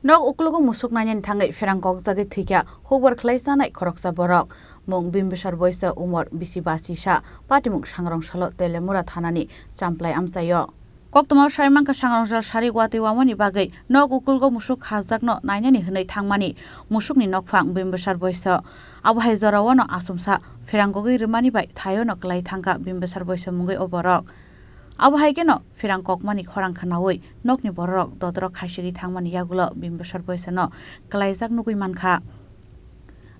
Nok uklugo musuk nanyan thangai Pherang kokjagi thwikha Hukbar Khwlaiwi chanai khoroksa borok mung bimbesar boisa umor bisi basi sa patimung sangrong salo telemura thanani champlai amchayo koktoma saimangka sangrong sari gwati wamani bagai nok ukulgo musuk hajakno nainani hwnai thangmani musukni nokphang bimbesar boisa abhai jarawano asumsa Pherang gogi rmani bai thayo no klai thangka bimbesar boisa mungai oborok Abhai keno Pherang kokmani Khorang khanawi nokni borok dodrok khaisigi thangmani yagulo bimbesar boisano klaijak nugui mankha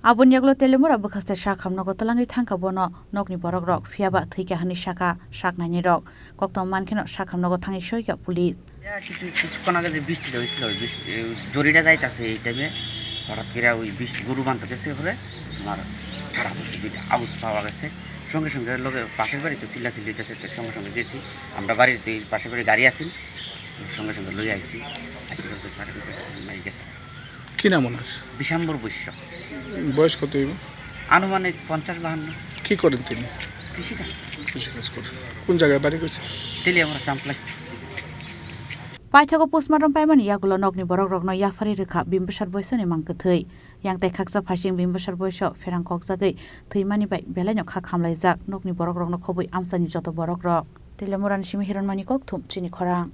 Abun yagulo telemura bukhaste sakhamnogo talangi thangka bono nokni borok rok phiaba thwikha hani saka saknani rok koktom mankeno sakhamnogo thangi soika police কিছুক্ষণ আগে যে বৃষ্টিটা হয়েছিল জরিটা যাইতাছে এই টাইমে হঠাৎ করে ওই বৃষ্টি গরু বাঁধতেছে পরে আমার খারাপ হচ্ছে দুইটা আউস পাওয়া গেছে সঙ্গে সঙ্গে লোকে পাশের বাড়িতে চিল্লাচিল্লি গেছে সঙ্গে সঙ্গে গেছি আমরা বাড়িতে পাশের বাড়ি গাড়ি আসি সঙ্গে সঙ্গে লই আইছি মারি গেছে কি নাম ওনার বিশাম্বর বৈশ্য বয়স কত আনুমানিক 50-52 কি করেন তিনি কৃষিকাজ করেন কোন জায়গায় বাড়ি করছে তেলি আমরা চাম্পলাই Paithago postmortem paimani yagulo nokni borok rokno yafari rekha bimbesar boisoni mangkthei yang tai khaksa phasing bimbesar boiso Pherang kokjagai thwimani bai belaino kha khamlaijak nokni borok rokno khobui amsani joto borok rok telemurani simi hiranmani kok thum Chini Khorang